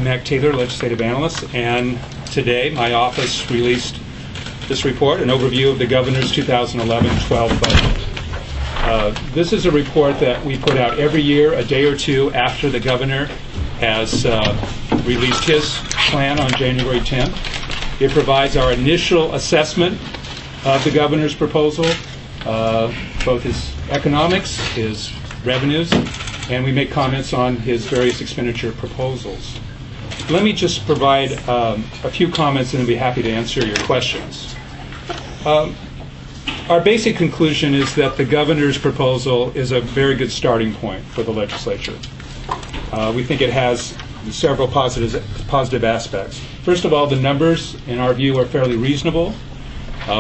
I'm Mac Taylor, legislative analyst, and today my office released this report, an overview of the governor's 2011-12 budget. This is a report that we put out every year, a day or two after the governor has released his plan on January 10th. It provides our initial assessment of the governor's proposal, both his economics, his revenues, and we make comments on his various expenditure proposals. Let me just provide a few comments and I'll be happy to answer your questions. Our basic conclusion is that the governor's proposal is a very good starting point for the legislature. We think it has several positive aspects. First of all, the numbers, in our view, are fairly reasonable.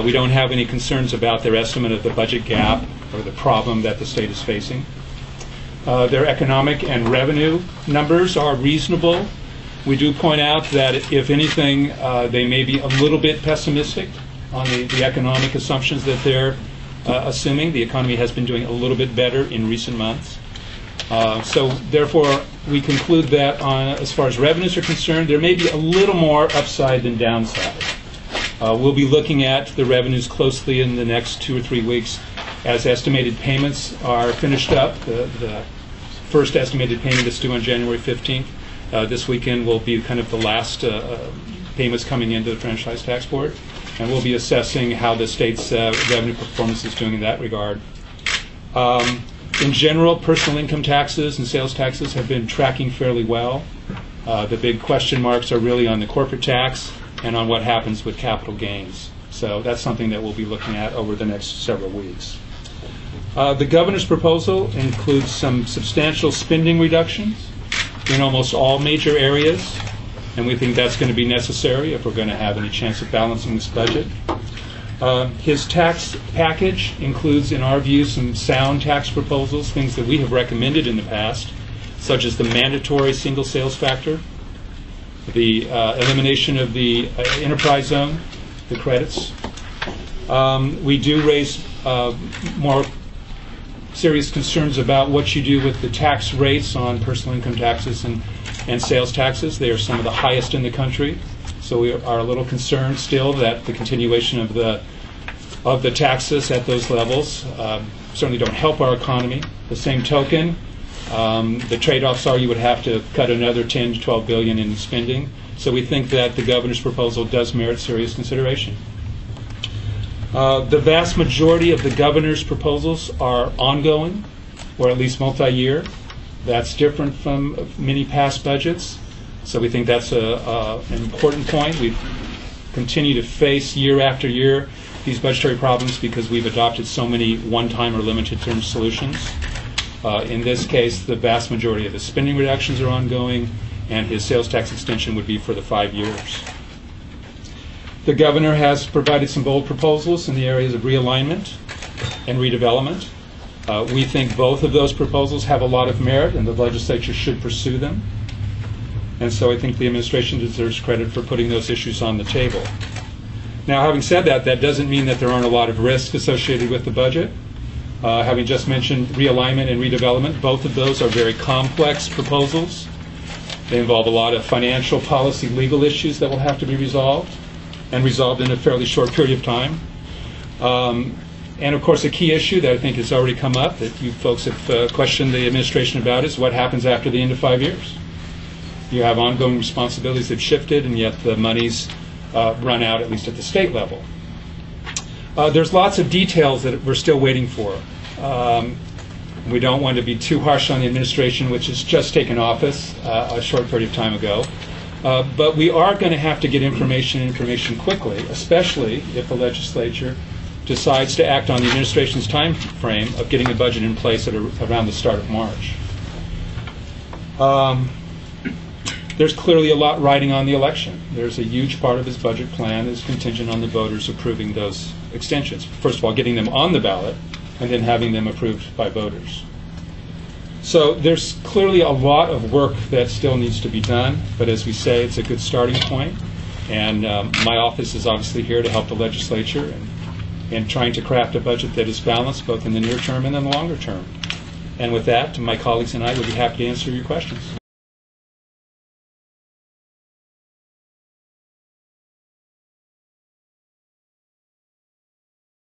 We don't have any concerns about their estimate of the budget gap or the problem that the state is facing. Their economic and revenue numbers are reasonable. We do point out that, if anything, they may be a little bit pessimistic on the economic assumptions that they're assuming. The economy has been doing a little bit better in recent months. So therefore, we conclude that as far as revenues are concerned, there may be a little more upside than downside. We'll be looking at the revenues closely in the next 2 or 3 weeks as estimated payments are finished up. The first estimated payment is due on January 15th. This weekend will be kind of the last payments coming into the Franchise Tax Board, and we'll be assessing how the state's revenue performance is doing in that regard. In general, personal income taxes and sales taxes have been tracking fairly well. The big question marks are really on the corporate tax and on what happens with capital gains. So that's something that we'll be looking at over the next several weeks. The governor's proposal includes some substantial spending reductions in almost all major areas, and we think that's going to be necessary if we're going to have any chance of balancing this budget. His tax package includes, in our view, some sound tax proposals, things that we have recommended in the past, such as the mandatory single sales factor, the elimination of the enterprise zone, the credits. We do raise more serious concerns about what you do with the tax rates on personal income taxes and sales taxes. They are some of the highest in the country, so we are a little concerned still that the continuation of the taxes at those levels certainly don't help our economy. The same token, the trade-offs are you would have to cut another 10 to 12 billion in spending. So we think that the governor's proposal does merit serious consideration. The vast majority of the governor's proposals are ongoing, or at least multi-year. That's different from many past budgets. So we think that's an important point. We continue to face year after year these budgetary problems because we've adopted so many one-time or limited-term solutions. In this case, the vast majority of the spending reductions are ongoing, and his sales tax extension would be for the 5 years. The governor has provided some bold proposals in the areas of realignment and redevelopment. We think both of those proposals have a lot of merit, and the legislature should pursue them. And so I think the administration deserves credit for putting those issues on the table. Now, having said that, that doesn't mean that there aren't a lot of risks associated with the budget. Having just mentioned realignment and redevelopment, both of those are very complex proposals. They involve a lot of financial, policy, legal issues that will have to be resolved, and resolved in a fairly short period of time. And of course, a key issue that I think has already come up that you folks have questioned the administration about is what happens after the end of 5 years. You have ongoing responsibilities that shifted, and yet the money's run out, at least at the state level. There's lots of details that we're still waiting for. We don't want to be too harsh on the administration, which has just taken office a short period of time ago. But we are going to have to get information quickly, especially if the legislature decides to act on the administration's time frame of getting a budget in place at around the start of March. There's clearly a lot riding on the election. There's a huge part of his budget plan is contingent on the voters approving those extensions. First of all, getting them on the ballot, and then having them approved by voters. So there's clearly a lot of work that still needs to be done, but as we say, it's a good starting point. And my office is obviously here to help the legislature in trying to craft a budget that is balanced both in the near term and in the longer term. And with that, my colleagues and I would be happy to answer your questions.